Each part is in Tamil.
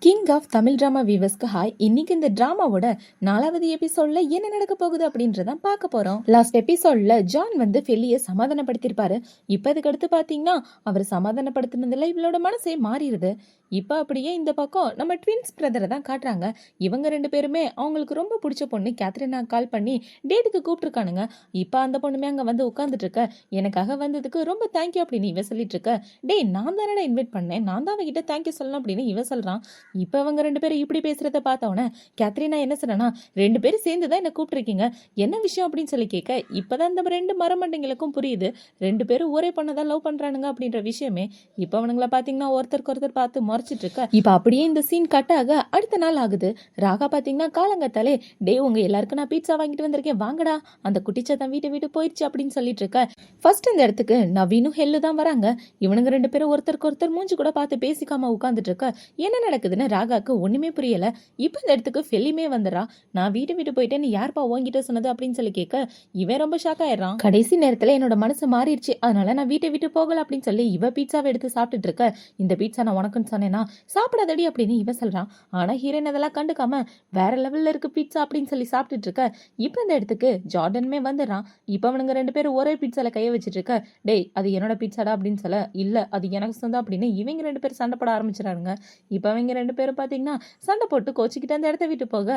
கிங் ஆஃப் தமிழ் டிராமா வியூவர்ஸ்க்கு ஹாய். இன்னைக்கு இந்த டிராமாவோட 4வது எபிசோட்ல என்ன நடக்க போகுது அப்படின்றதான் பார்க்க போறோம். லாஸ்ட் எபிசோட்ல ஜான் வந்து ஃபெல்லியை சமாதானப்படுத்திருப்பாரு. இப்ப இதுக்கு அடுத்து பாத்தீங்கன்னா அவர் சமாதானப்படுத்தினதுல இவளோட மனசே மாறிடுது. இப்ப அப்படியே இந்த பக்கம் நம்ம ட்வின்ஸ் பிரதரை தான் காட்டுறாங்க. இவங்க 2 பேருமே அவங்களுக்கு ரொம்ப பிடிச்ச பொண்ணு கேத்ரினா கால் பண்ணி டேட்டுக்கு கூப்பிட்டுருக்கானுங்க. இப்ப அந்த பொண்ணுமே அங்க வந்து உட்காந்துட்டு இருக்க. எனக்காக வந்ததுக்கு ரொம்ப தேங்க்யூ அப்படின்னு இவ சொல்லிட்டு இருக்க. டேய், நான் தானடா இன்வைட் பண்ணேன், நான் தான் அவகிட்ட தேங்க்யூ சொல்லணும் அப்படின்னு இவ சொல்றான். இப்போ அவங்க 2 பேரும் இப்படி பேசுறத பார்த்தவொடனே கேத்ரினா என்ன சொன்னா, 2 பேரும் சேர்ந்து தான் என்ன கூப்பிட்டுருக்கீங்க, என்ன விஷயம் அப்படின்னு சொல்லி கேட்க, இப்பதான் இந்த 2 மரமண்டைங்களுக்கும் புரியுது 2 பேரும் ஒரே பொண்ணதான் லவ் பண்றானுங்க அப்படின்ற விஷயமே. இப்போ அவனுங்களை பாத்தீங்கன்னா ஒருத்தருக்கு ஒருத்தர் பார்த்து முறைச்சிட்டு இருக்க. இப்போ அப்படியே இந்த சீன் கட் ஆக அடுத்த நாள் ஆகுது. ராகா பாத்தீங்கன்னா காலங்கத்தாலே, டே உங்க எல்லாருக்கும் நான் பீட்சா வாங்கிட்டு வந்திருக்கேன் வாங்கடா, அந்த குட்டிச்சா வீட்டை விட்டு போயிடுச்சு அப்படின்னு சொல்லிட்டு இருக்க. ஃபர்ஸ்ட் இந்த இடத்துக்கு நவீனும் ஹெல்லு தான் வராங்க. இவனுங்க 2 பேரும் ஒருத்தருக்கு ஒருத்தர் மூஞ்சி கூட பார்த்து பேசிக்காம உட்காந்துட்டு இருக்க. என்ன நடக்குதுன்னு ராகாக்கு ஒண்ணுமே புரியல. இப்ப இந்த இடத்துக்கு ஃபெல்லிமே வந்துடுறா. நான் வீட்டை விட்டு போயிட்டேன், நீ யார்ப்பா உன்கிட்ட சொன்னது அப்படின்னு சொல்லி கேட்க, இவன் ரொம்ப ஷாக் ஆயிடுறான். கடைசி நேரத்துல என்னோட மனசு மாறிடுச்சு, அதனால நான் வீட்டை விட்டு போகல அப்படின்னு சொல்லி இவ பீட்சாவை எடுத்து சாப்பிட்டுட்டு இருக்க. இந்த பீட்சா நான் உனக்குன்னு சொன்னேன்னா சாப்பிடாதடி அப்படின்னு இவன் சொல்றான். ஆனா ஹீரோயின் அதெல்லாம் கண்டுக்காம வேற லெவல்ல இருக்கு பீட்சா அப்படின்னு சொல்லி சாப்பிட்டுட்டு இருக்க. இப்ப இந்த இடத்துக்கு ஜார்டனுமே வந்துடுறான். இப்ப அவனுங்க 2 பேரும் ஒரே பீட்சால கைய வச்சிட்டு இருக்க. டேய், அது என்னோட பீட்சாடா அப்படின்னு சொல்ல, இல்ல அது எனக்கு சொந்தம் அப்படின்னு இவங்க 2 பேரும் சண்டை போட ஆரம்பிச்சிடறாங்க. இப்ப அவங்க 2 பேரும் பாத்தீங்கன்னா சண்டை போட்டு கோச்சிக்கிட்டு அந்த இடத்த விட்டு போக,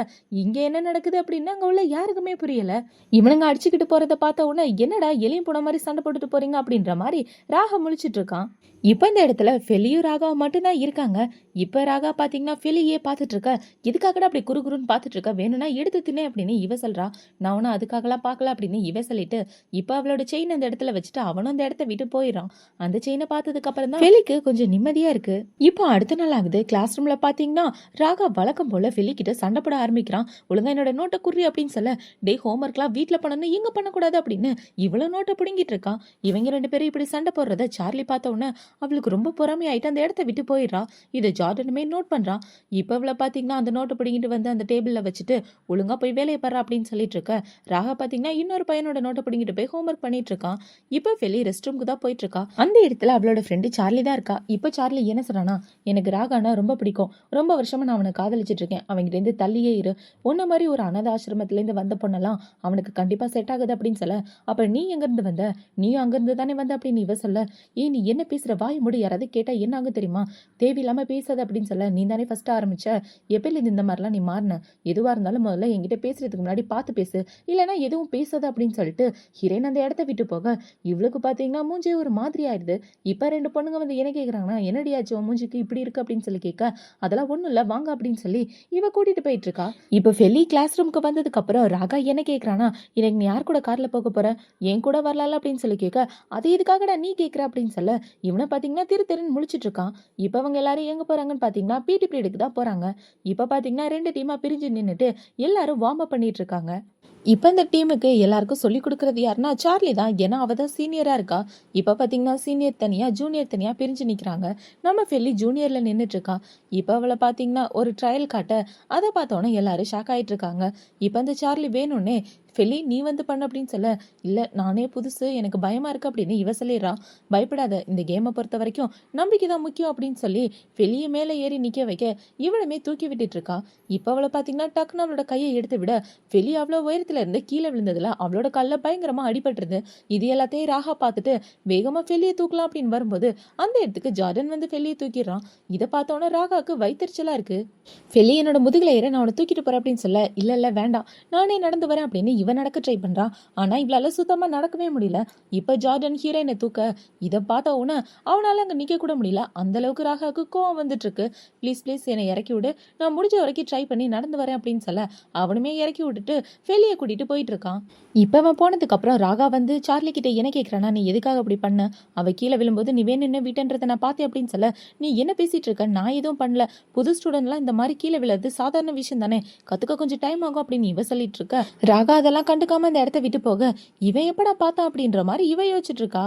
இங்க என்ன நடக்குது அப்படின்னு அங்க உள்ள யாருக்குமே புரியல. இவனுங்க அடிச்சுக்கிட்டு போறத பார்த்த உடனே, என்னடா எலியும் போன மாதிரி சண்டை போட்டுட்டு போறீங்க அப்படின்ற மாதிரி ராகா முழிச்சிட்டு இருக்கான். இப்ப இந்த இடத்துல ஃபெலியும் ராகாவும் மட்டும்தான் இருக்காங்க. இப்ப ராகா பாத்தீங்கன்னா ஃபெலியே பாத்துட்டு இருக்க. இதுக்காகடா அப்படி குறுகுறுன்னு பாத்துட்டு இருக்க, வேணும்னா எடுத்து தின்னே அப்படின்னு இவ சொல்றா. நான் ஒன்னும் அதுக்காகலாம் பாக்கல அப்படின்னு இவ சொல்லிட்டு இப்ப அவளோட செயின் அந்த இடத்துல வச்சுட்டு அவனும் அந்த இடத்த விட்டு போயிடறான். அந்த செயினை பார்த்ததுக்கு அப்புறம் தான் ஃபெலிக்கு கொஞ்சம் நிம்மதியா இருக்கு. இப்போ அடுத்த நாள் ஆகுது. கிளாஸ் ரூம்ல பாத்தீங்கன்னா ராகா வழக்கம் போல ஃபெலி கிட்ட சண்டை போட ஆரம்பிக்கிறான். ஒழுங்கா என்னோட நோட்டை குறி அப்படின்னு சொல்ல, டே ஹோம்ஒர்க்லாம் வீட்டுல பண்ணணும், இங்க பண்ணக்கூடாது அப்படின்னு இவ்வளவு நோட்டை பிடுங்கிட்டு இருக்கான். இவங்க 2 பேரும் இப்படி சண்டை போடுறத சார்லி பார்த்த உடனே அவளுக்கு ரொம்ப பொறாமை ஆயிட்டு அந்த இடத்த விட்டு போயிடுறா. இதை ஜார்டனுமே நோட் பண்றான். இப்ப அவளை பாத்தீங்கன்னா அந்த நோட்டை பிடிங்கிட்டு வந்து அந்த டேபிள்ல வச்சுட்டு ஒழுங்கா போய் வேலையை பாரு அப்படின்னு சொல்லிட்டு இருக்க. ராகா பாத்தீங்கன்னா இன்னொரு பையனோட நோட்டை பிடிங்கிட்டு போய் ஹோம்ஒர்க் பண்ணிட்டு இருக்கான். இப்ப ஃபெலி ரெஸ்ட் ரூமுக்கு தான் போயிட்டு இருக்கா. அந்த இடத்துல அவளோட ஃப்ரெண்டு சார்லி தான் இருக்கா. இப்ப சார்லி என்ன சொல்றானா, எனக்கு ராகானா ரொம்ப பிடிக்கும், ரொம்ப வருஷமா நான் அவனை காதலிச்சிட்டு இருக்கேன், அவங்கிட்ட இருந்து தள்ளியே இரு, உன்ன மாதிரி ஒரு அனாத ஆசிரமத்துல இருந்து வந்த பொண்ணெல்லாம் அவனுக்கு கண்டிப்பா செட் ஆகுது அப்படின்னு சொல்ல, அப்ப நீ எங்க இருந்து வந்த, நீயும் அங்க இருந்து தானே வந்த அப்படின்னு இவ சொல்ல, நீ என்ன பேசுற, வாய் முடி, யாராவது கேட்டா என்ன ஆகும் தெரியுமா, தேவையில்லாம பேசாத அப்படின்னு சொல்ல, நீ தானே ஃபர்ஸ்ட் ஆரம்பிச்ச, எப்பல இந்த மாதிரிலாம் நீ மாறின, எதுவா இருந்தாலும் முதல்ல என்கிட்ட பேசுறதுக்கு முன்னாடி பார்த்து பேசு, இல்லைன்னா எதுவும் பேசாத அப்படின்னு சொல்லிட்டு ஹீரோயின் அந்த இடத்த விட்டு போக, இவளுக்கு பாத்தீங்கன்னா மூஞ்சி ஒரு மாதிரி ஆயிடுது. இப்ப 2 பொண்ணுங்க வந்து என்ன கேக்குறாங்கன்னா, என்னடியாச்சு உன் மூஞ்சிக்கு இப்படி இருக்கு அப்படின்னு சொல்லி கேட்க, அதெல்லாம் ஒண்ணும் இல்ல வாங்க அப்படின்னு சொல்லி இவ கூட்டிட்டு போயிட்டு இருக்கா. இப்ப ஃபெலி கிளாஸ் ரூமுக்கு வந்ததுக்கு அப்புறம் ராகா என்ன கேக்குறானா, எனக்கு நீ யார் கூட கார்ல போக போற, என் கூட வரலால அப்படின்னு சொல்லி கேட்க, அது எதுக்காகடா நீ கேக்குற அப்படின்னு சொல்ல, இவனை பாத்தீங்கன்னா திரு முழிச்சிட்டு இருக்கான். இப்ப அவங்க எல்லாரும் எங்க போறாங்கன்னு பாத்தீங்கன்னா பிடி பீரியடுக்கு தான் போறாங்க. இப்ப பாத்தீங்கன்னா 2 டீமா பிரிஞ்சு நின்னுட்டு எல்லாரும் வார்ம் அப் பண்ணிட்டு இருக்காங்க. இப்ப இந்த டீமுக்கு எல்லாருக்கும் சொல்லி கொடுக்கறது யாருன்னா சார்லி தான். ஏன்னா அவ தான் சீனியரா இருக்கா. இப்ப பாத்தீங்கன்னா சீனியர் தனியா ஜூனியர் தனியா பிரிஞ்சு நிக்கிறாங்க. நம்ம ஃபெல்லி ஜூனியர்ல நின்னுட்டு இருக்கா. இப்ப அவளை பாத்தீங்கன்னா ஒரு ட்ரையல் காட்ட, அதை பார்த்தோன்னே எல்லாரும் ஷாக் ஆயிட்டு இருக்காங்க. இப்ப அந்த சார்லி வேணும்னே, ஃபெலி நீ வந்து பண்ண அப்படின்னு சொல்ல, இல்ல நானே புதுசு எனக்கு பயமா இருக்கு அப்படின்னு இவ சொல்லிடுறா. பயப்படாத, இந்த கேமை பொறுத்த வரைக்கும் நம்பிக்கை தான் முக்கியம் அப்படின்னு சொல்லி ஃபெலிய மேல ஏறி நிக்க வைக்க இவளுமே தூக்கி விட்டுட்டு இருக்கா. இப்ப அவளை பாத்தீங்கன்னா டக்குன்னு அவளோட கையை எடுத்து விட, ஃபெலி அவ்வளவு உயரத்துல இருந்து கீழே விழுந்ததுல அவளோட கல்ல பயங்கரமா அடிபட்டுருது. இது எல்லாத்தையும் ராகா பார்த்துட்டு வேகமா ஃபெலியை தூக்கலாம் அப்படின்னு வரும்போது அந்த இடத்துக்கு ஜார்டன் வந்து ஃபெலியை தூக்கிடுறான். இதை பார்த்தோன்னா ராகாக்கு வயிற்றுச்சலா இருக்கு. ஃபெலி என்னோட முதுகுல ஏற நான் அவனை தூக்கிட்டு போறேன் அப்படின்னு சொல்ல, இல்ல வேண்டாம் நானே நடந்து வரேன் அப்படின்னு இவன் நடக்க ட்ரை பண்றான். ஆனா இவளால சுத்தமா நடக்கவே முடியல. இப்ப ஜார்டன் ஹீரோயினை தூக்க, இதை பார்த்த உடனே அவனால அங்க நிக்க கூட முடியல. அந்த அளவுக்கு ராகாக்கு கோவம் வந்துட்டு இருக்கு. ப்ளீஸ் என்னை இறக்கி விடு, நான் முடிஞ்ச வரைக்கும் ட்ரை பண்ணி நடந்து வரேன் அப்படின்னு சொல்ல, அவனுமே இறக்கி விட்டுட்டு ஃபெலியை கூட்டிட்டு போயிட்டு இருக்கான். இப்ப அவன் போனதுக்கு அப்புறம் ராகா வந்து சார்லி கிட்ட என்ன கேட்கறானா, நீ எதுக்காக அப்படி பண்ண, அவ கீழே விழும்போது நீ வேணும்னு விட்டன்றதை நான் பார்த்தேன் அப்படின்னு சொல்ல, நீ என்ன பேசிட்டு இருக்க, நான் எதுவும் பண்ணல, புது ஸ்டூடெண்ட்லாம் இந்த மாதிரி கீழே விழுறது சாதாரண விஷயம் தானே, கத்துக்க கொஞ்சம் டைம் ஆகும் அப்படின்னு இவ சொல்லிட்டு இருக்க. ராகா அதெல்லாம் கண்டுக்காம அந்த இடத்த விட்டு போக, இவன் எப்படா பார்த்தா அப்படின்ற மாதிரி இவ யோசிச்சுட்டு இருக்கா.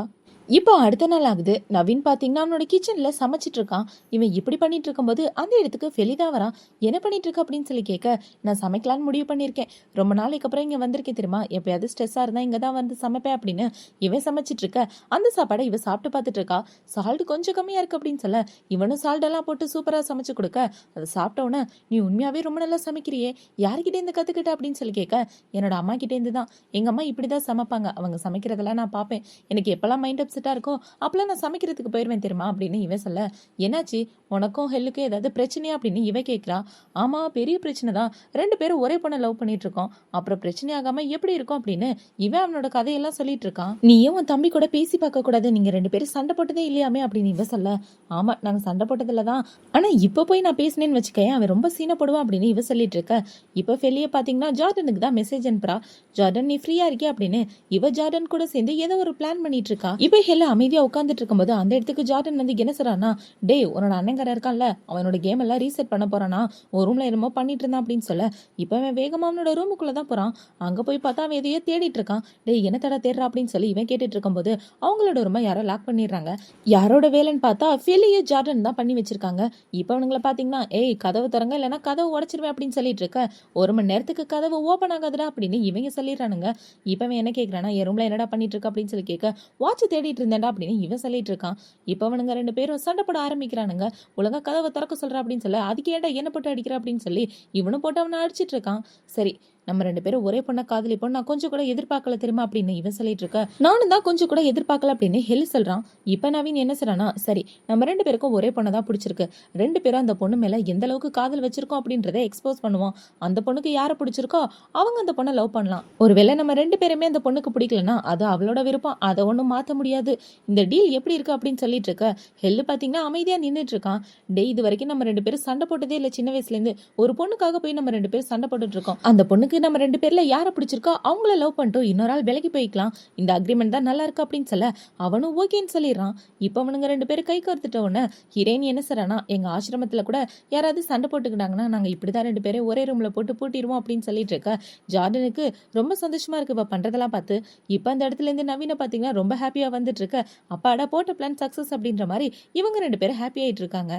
இப்போ அடுத்த நாள் ஆகுது. நவீன் பாத்தீங்கன்னா அவனோட கிச்சன்ல சமைச்சிட்டு இருக்கான். இவன் இப்படி பண்ணிட்டு இருக்கும்போது அந்த இடத்துக்கு ஃபெலிதா வரான். என்ன பண்ணிட்டு இருக்க அப்படின்னு சொல்லி கேட்க, நான் சமைக்கலான்னு முடிவு பண்ணியிருக்கேன். ரொம்ப நாளைக்கு அப்புறம் இங்க வந்திருக்கேன் தெரியுமா, எப்பயாவது ஸ்ட்ரெஸ்ஸா இருந்தா இங்க தான் வந்து சமைப்பேன் அப்படின்னு இவன் சமைச்சிட்டு இருக்க, அந்த சாப்பாடை இவ சாப்பிட்டு பார்த்துட்டு இருக்கா. சால்ட் கொஞ்சம் கம்மியா இருக்கு அப்படின்னு சொல்ல, இவனும் சால்ட் எல்லாம் போட்டு சூப்பரா சமைச்சு கொடுக்க, அதை சாப்பிட்ட உடனே நீ உண்மையாவே ரொம்ப நல்லா சமைக்கிறியே, யாருக்கிட்டே இருந்து கத்துக்கிட்ட அப்படின்னு சொல்லி கேட்க, என்னோட அம்மா கிட்டே இருந்து தான். எங்க அம்மா இப்படிதான் சமைப்பாங்க, அவங்க சமைக்கிறதெல்லாம் நான் பார்ப்பேன். எனக்கு எப்பெல்லாம் மைண்ட் அப்செட்டாக இருக்கும் அப்பெல்லாம் நான் சமைக்கிறதுக்கு போயிடுவேன் தெரியுமா அப்படின்னு இவன் சொல்ல, என்னாச்சு உனக்கும் ஹெல்லுக்கும் ஏதாவது பிரச்சனையா அப்படின்னு இவன் கேட்குறா. ஆமா பெரிய பிரச்சனை தான், 2 பேரும் ஒரே பொண்ணை லவ் பண்ணிட்டு இருக்கோம், அப்புறம் பிரச்சனை ஆகாம எப்படி இருக்கும் அப்படின்னு இவன் அவனோட கதையெல்லாம் சொல்லிட்டு இருக்கான். நீயும் உன் தம்பி கூட பேசி பார்க்க கூடாது, நீங்க 2 பேரும் சண்டை போட்டதே இல்லையாமே அப்படின்னு இவன் சொல்ல, ஆமா நாங்க சண்டை போட்டதில்ல தான், ஆனா இப்போ போய் நான் பேசினேன்னு வச்சுக்கேன் அவன் ரொம்ப சீனை போடுவான் அப்படின்னு இவ சொல்லிட்டு இருக்க. இப்போ வெளியே பாத்தீங்கன்னா ஜார்டனுக்கு தான் மெசேஜ் அனுப்புறா. ஜார்டன் நீ ஃப்ரீயா இருக்கியா அப்படின்னு இவ ஜார்டன் கூட சேர்ந்து ஏதோ ஒரு பிளான் பண்ணிட்டு இருக்கா. இப்போ ஹெல்ல அமைதியா உட்காந்துட்டு இருக்கும்போது அந்த இடத்துக்கு ஜார்டன் வந்து என்ன சொல்றானா, டே உன்னோட அண்ணங்கார இருக்கான்ல, அவனோட கேம் எல்லாம் ரீசெட் பண்ண போறானா, ஒரு ரூம்ல என்னமோ பண்ணிட்டு இருந்தான் அப்படின்னு சொல்ல, இப்போ அவன் வேகமா அவனோட ரூமுக்குள்ள தான் போறான். அங்க போய் பார்த்தா அவன் எதையோ தேடிட்டு இருக்கான். டே என்ன தடா தேடுறா அப்படின்னு சொல்லி இவன் கேட்டுட்டு இருக்கும்போது அவங்களோட ரூமை யாரோ லாக் பண்ணிடுறாங்க. யாரோட வேலைன்னு பார்த்தா ஃபெலிய ஜார்டன் தான் பண்ணி வச்சிருக்காங்க. இப்போ அவனுங்களை பாத்தீங்கன்னா, ஏய் கதவு திறங்க இல்லைன்னா கதவு உடைச்சிருவேன் அப்படின்னு சொல்லிட்டு இருக்க, 1 மணி நேரத்துக்கு கதவு ஓப்பன் ஆகாதுடா அப்படின்னு இவங்க சொல்லிடுறானுங்க. இப்போ அவன் என்ன கேட்கறானா, என் ரூம்ல என்னடா பண்ணிட்டு இருக்க அப்படின்னு சொல்லி கேட்க, வாட்ச் தேடிட்டு இருந்தேன்டா அப்படின்னு இவன் சொல்லிட்டு இருக்கான். இப்போ அவனுங்க 2 பேரும் சண்டை போட ஆரம்பிக்கிறானுங்க. ஒழுங்கா கதவை திறக்க சொல்ற அப்படின்னு சொல்ல, அதுக்கு ஏன்டா என்ன போட்டு அடிக்கிற அப்படின்னு சொல்லி இவனும் போட்டு அவனை அடிச்சிட்டு இருக்கான். சரி நம்ம 2 பேரும் ஒரே பொண்ணை காதலிப்போம், நான் கொஞ்சம் கூட எதிர்பார்க்கல தெரியுமா அப்படின்னு இவன் சொல்லிட்டு இருக்க, நானும் தான் கொஞ்சம் கூட எதிர்பார்க்கல அப்படின்னு ஹெல் சொல்றான். இப்ப நவீன் என்ன சொல்றானா, சரி நம்ம 2 பேருக்கும் ஒரே பொண்ணை தான் பிடிச்சிருக்கு, 2 பேரும் அந்த பொண்ணு மேல எந்த அளவுக்கு காதல் வச்சிருக்கோம் அப்படின்றத எக்ஸ்போஸ் பண்ணுவோம். அந்த பொண்ணுக்கு யாரை பிடிச்சிருக்கோ அவங்க அந்த பொண்ணை லவ் பண்ணலாம். ஒருவேளை நம்ம 2 பேருமே அந்த பொண்ணுக்கு பிடிக்கலன்னா அது அவளோட விருப்பம், அதை ஒன்றும் மாற்ற முடியாது. இந்த டீல் எப்படி இருக்கு அப்படின்னு சொல்லிட்டு இருக்க, ஹெல்லு பாத்தீங்கன்னா அமைதியா நின்றுட்டு இருக்கான். டே இது வரைக்கும் நம்ம 2 பேரும் சண்டை போட்டதே இல்லை, சின்ன வயசுல இருந்து ஒரு பொண்ணுக்காக போய் நம்ம 2 பேரும் சண்டை போட்டுட்டு இருக்கோம். அந்த பொண்ணுக்கு நம்ம 2 பேர்ல யாரை பிடிச்சிருக்கோ அவங்கள லவ் பண்ணிட்டோம், இன்னொரு ஆள் விலைக்கு போய்க்கலாம், இந்த அக்ரிமெண்ட் தான் நல்லா இருக்கு அப்படின்னு சொல்ல அவனும் ஓகேன்னு சொல்லிடுறான். இப்போ அவனுங்க 2 பேரும் கை கோர்த்துட்ட உடனே ஹீரோயின் என்ன சொல்றானா, எங்க ஆசிரமத்துல கூட யாராவது சண்டை போட்டுக்கிட்டாங்கன்னா நாங்க இப்படிதான் 2 பேரும் ஒரே ரூம்ல போட்டு பூட்டிடுவோம் அப்படின்னு சொல்லிட்டு இருக்க. ஜார்டனுக்கு ரொம்ப சந்தோஷமா இருக்கு இவ பண்றதெல்லாம் பார்த்து. இப்போ அந்த இடத்துல இருந்து நவீன பாத்தீங்கன்னா ரொம்ப ஹாப்பியா வந்துட்டு இருக்க, அப்பாடா போட்ட பிளான் சக்சஸ் அப்படின்ற மாதிரி இவங்க 2 பேரும் ஹாப்பி ஆயிட்டு இருக்காங்க.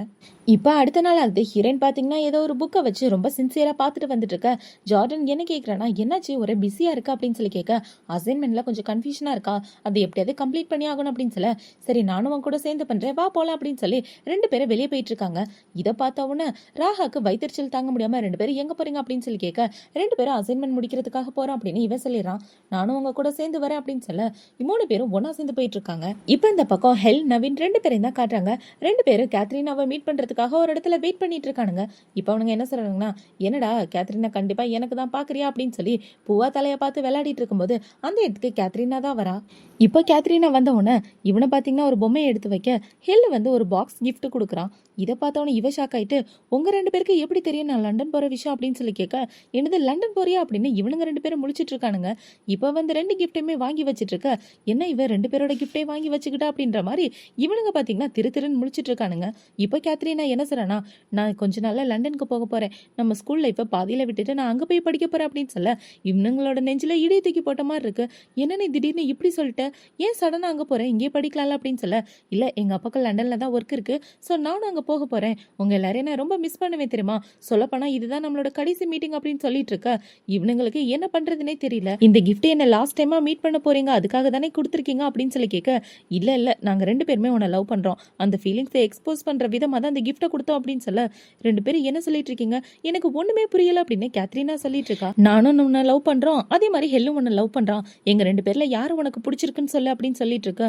இப்போ அடுத்த நாள் ஆகுது. ஹீரோயின் பாத்தீங்கன்னா ஏதோ ஒரு புக்கை வச்சு ரொம்ப சின்சியரா பார்த்துட்டு வந்துட்டு இருக்க. ஜார்டன் என்ன கேட்கறானா, என்னாச்சு ஒரே பிஸியா இருக்கா அப்படின்னு சொல்லி கேட்க, அசைன்மெண்ட்ல கொஞ்சம் கன்ஃபியூஷனா இருக்கா, அது எப்படியாவது கம்ப்ளீட் பண்ணி ஆகணும் அப்படின்னு சொல்ல, சரி நானும் உன் கூட சேர்ந்து பண்றேன் வா போலாம் அப்படின்னு சொல்லி 2 பேரும் வெளியே போயிட்டு இருக்காங்க. இதை பார்த்த உடனே ராகாக்கு வயிற்றுச்சல் தாங்க முடியாம 2 பேரும் எங்க போறீங்க அப்படின்னு சொல்லி கேட்க, 2 பேரும் அசைன்மெண்ட் முடிக்கிறதுக்காக போறோம் அப்படின்னு இவன் சொல்லிடுறான். நானும் உங்க கூட சேர்ந்து வரேன் அப்படின்னு சொல்ல 3 பேரும் ஒன்னா சேர்ந்து போயிட்டு இருக்காங்க. இப்போ இந்த பக்கம் ஹெல் நவீன் 2 பேரையும் தான் காட்டுறாங்க. 2 பேரும் கேத்ரினாவை மீட் பண்றதுக்காக ஒரு இடத்துல வெயிட் பண்ணிட்டு இருக்கானுங்க. இப்போ அவனுங்க என்ன சொல்றாங்கன்னா, என்னடா கேத்ரினா கண்டிப்பா எனக்கு தான் பாக்குறியா அப்படின்னு சொல்லி பூவா தலையை பார்த்து விளையாடிட்டு இருக்கும்போது அந்த இடத்துக்கு கேத்ரினா தான் வரா. இப்போ கேத்ரினா வந்த உடனே இவனை பார்த்தீங்கன்னா ஒரு பொம்மையை எடுத்து வைக்க ஹெல் வந்து ஒரு பாக்ஸ் கிஃப்ட் கொடுக்குறான். இதை பார்த்தவன இவ ஷாக் ஆயிட்டு, உங்க 2 பேருக்கு எப்படி தெரியும் நான் லண்டன் போற விஷயம் அப்படின்னு சொல்லி கேட்க, என்னது லண்டன் போறியா அப்படின்னு இவனுங்க 2 பேரும் முழிச்சிட்டு இருக்கானுங்க. இப்போ வந்து 2 கிஃப்டையுமே வாங்கி வச்சிட்டு இருக்க, என்ன இவ 2 பேரோட கிஃப்டையும் வாங்கி வச்சுக்கிட்டா அப்படின்ற மாதிரி இவனுங்க பார்த்தீங்கன்னா திருன்னு முழிச்சிட்டு இருக்கானுங்க. இப்போ கேத்ரினா என்ன சொல்றானா, நான் கொஞ்ச நாள்ல லண்டனுக்கு போக போறேன், நம்ம ஸ்கூல் லைஃப்பை பாதியில விட்டுட்டு நான் அங்க போய் படிக்க போறேன் அப்படின்னு சொல்ல இவனுங்களோட நெஞ்சில இடி தூக்கி போட்ட மாதிரி இருக்கு. என்ன நீ திடீர்னு இப்படி சொல்லிட்ட, ஏன் சடனா அங்க போறேன், இங்கே படிக்கலாம்ல அப்படின்னு சொல்ல, இல்ல எங்க அப்பாக்கு லண்டன்ல தான் ஒர்க் இருக்கு, ஸோ நானும் அங்க போக போறேன், உங்க எல்லாரையும் நான் ரொம்ப மிஸ் பண்ணுவேன் தெரியுமா, சொல்லப்போனா இதுதான் நம்மளோட கடைசி மீட்டிங் அப்படின்னு சொல்லிட்டு இருக்க. இவனுங்களுக்கு என்ன பண்றதுனே தெரியல. இந்த கிஃப்ட் என்ன லாஸ்ட் டைமா மீட் பண்ண போறீங்க அதுக்காக தானே கொடுத்துருக்கீங்க அப்படின்னு சொல்லி கேட்க, இல்ல நாங்க 2 பேருமே உன்னை லவ் பண்றோம், அந்த ஃபீலிங்ஸை எக்ஸ்போஸ் பண்ற விதமா தான் அந்த கிஃப்ட்டை கொடுத்தோம் அப்படின்னு சொல்ல, 2 பேரும் என்ன சொல்லிட்டு இருக்கீங்க எனக்கு ஒண்ணுமே புரியல அப்படின்னு கேத்ரினா சொல்லிட்டு இருக்கா. நானும் உன்னை லவ் பண்றோம், அதே மாதிரி ஹெல்லும் உன்னை லவ் பண்றான், எங்க 2 பேர்ல யாரு உனக்கு பிடிச்சிருக்குன்னு சொல்லு அப்படின்னு சொல்லிட்டு இருக்க.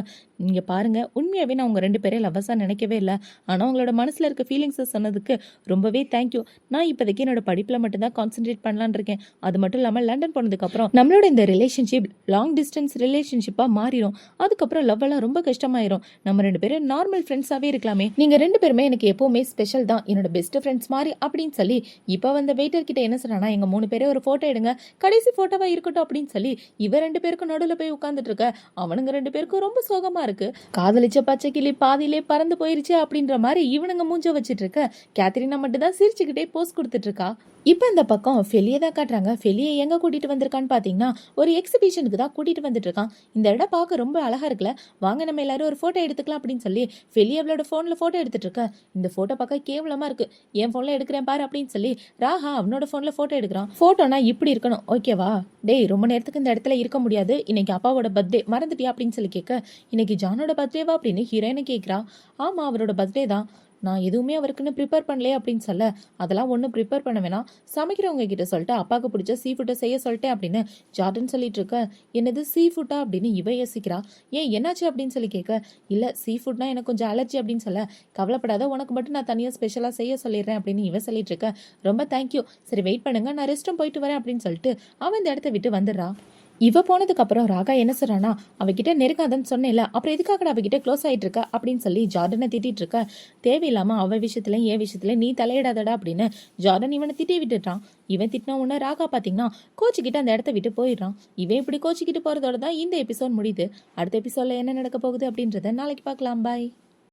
நீங்க பாருங்க உண்மையாவே நான் உங்க 2 பேரையும் லவ்வர்ஸா நினைக்கவே இல்லை, ஆனா உங்களோட மனசுல இருக்க ஃபீலிங்ஸை சொன்னதுக்கு ரொம்பவே தேங்க்யூ. நான் இப்போதைக்கு என்னோட படிப்புல மட்டும் தான் கான்சென்ட்ரேட் பண்ணலான்னு இருக்கேன். அது மட்டும் இல்லாம லண்டன் போனதுக்கு அப்புறம் நம்மளோட இந்த ரிலேஷன்ஷிப் லாங் டிஸ்டன்ஸ் ரிலேஷன்ஷிப்பா மாறிடும், அதுக்கப்புறம் லவ் எல்லாம் ரொம்ப கஷ்டமாயிரும், நம்ம 2 பேரும் நார்மல் ஃப்ரெண்ட்ஸாவே இருக்கலாமே, நீங்க 2 பேருமே எனக்கு எப்பவுமே ஸ்பெஷல் தான், என்னோட பெஸ்ட் ஃப்ரெண்ட்ஸ் மாதிரி அப்படின்னு சொல்லி இப்போ வந்த வெயிட்டர் கிட்ட என்ன சொன்னா, எங்க 3 பேரே ஒரு போட்டோ எடுங்க, கடைசி போட்டோவா இருக்கட்டும் அப்படின்னு சொல்லி இவ 2 பேருக்கும் நடுவில் போய் உட்கார்ந்துட்டு இருக்க. அவனுங்க 2 பேருக்கும் ரொம்ப சோகமா இருக்கு. காதலிச்ச பச்சை கிளி பாதியிலே பறந்து போயிருச்சு அப்படின்ற மாதிரி இவனுங்க அங்க மூஞ்ச வச்சிட்டு இருக்க கேத்ரினா மட்டும் தான் சிரிச்சுக்கிட்டே போஸ் கொடுத்துட்டு இருக்கா. இப்போ இந்த பக்கம் ஃபெலியை தான் காட்டுறாங்க. ஃபெலியை எங்க கூட்டிட்டு வந்திருக்கான்னு பாத்தீங்கன்னா ஒரு எக்ஸிபிஷனுக்கு தான் கூட்டிட்டு வந்துட்டு இருக்கான். இந்த இடம் பார்க்க ரொம்ப அழகா இருக்குல்ல, வாங்க நம்ம எல்லாரும் ஒரு போட்டோ எடுத்துக்கலாம் அப்படின்னு சொல்லி ஃபெலி அவளோட போன்ல போட்டோ எடுத்துட்டு இருக்க. இந்த போட்டோ பார்க்க கேவலமா இருக்கு, என் போன்ல எடுக்கிறேன் பாரு அப்படின்னு சொல்லி ராகா அவனோட போன்ல போட்டோ எடுக்கிறான். போட்டோனா இப்படி இருக்கணும் ஓகேவா, டேய் ரொம்ப நேரத்துக்கு இந்த இடத்துல இருக்க முடியாது, இன்னைக்கு அப்பாவோட பர்த்டே மறந்துட்டியா அப்படின்னு சொல்லி கேட்க, இன்னைக்கு ஜானோட பர்த்டேவா அப்படின்னு ஹீரோயினை கேட்கிறா. ஆமா அவரோட பர்த்டே தான், நான் எதுவுமே அவருக்குன்னு ப்ரிப்பேர் பண்ணலையே அப்படின்னு சொல்ல, அதெல்லாம் ஒன்றும் ப்ரிப்பேர் பண்ண வேணாம், சமைக்கிறவங்க கிட்ட சொல்லிட்டு அப்பாவுக்கு பிடிச்ச சீ ஃபுட்டை செய்ய சொல்லிட்டேன் அப்படின்னு ஜார்டன் சொல்லிட்டு இருக்க. என்னது சீ ஃபுட்டா அப்படின்னு இவ யோசிக்கிறா. ஏன் என்னாச்சு அப்படின்னு சொல்லி கேட்க, இல்லை சீ ஃபுட்னா எனக்கு கொஞ்சம் அலர்ஜி அப்படின்னு சொல்ல, கவலைப்படாத உனக்கு மட்டும் நான் தனியாக ஸ்பெஷலாக செய்ய சொல்லிடுறேன் அப்படின்னு இவ சொல்லிட்டு இருக்க. ரொம்ப தேங்க்யூ, சரி வெயிட் பண்ணுங்க நான் ரெஸ்ட்டும் போயிட்டு வரேன் அப்படின்னு சொல்லிட்டு அவன் இந்த இடத்த விட்டு வந்துடுறா. இவ போனதுக்கு அப்புறம் ராகா என்ன சொல்றானா, அவகிட்ட நெருங்காதன்னு சொன்னேன்ல, அப்புறம் எதுக்காக அவகிட்ட க்ளோஸ் ஆயிட்டு இருக்க அப்படின்னு சொல்லி ஜார்டனை திட்டிட்டு இருக்க. தேவையில்லாம அவ விஷயத்துல என் விஷயத்துல நீ தலையிடாதடா அப்படின்னு ஜார்டன் இவனை திட்டி விட்டுட்டான். இவன் திட்டின உடனே ராகா பாத்தீங்கன்னா கோச்சிக்கிட்டு அந்த இடத்த விட்டு போயிடுறான். இவன் இப்படி கோச்சிக்கிட்டு போறதோட தான் இந்த எபிசோட் முடியுது. அடுத்த எபிசோட்ல என்ன நடக்க போகுது அப்படின்றத நாளைக்கு பார்க்கலாம். பாய்.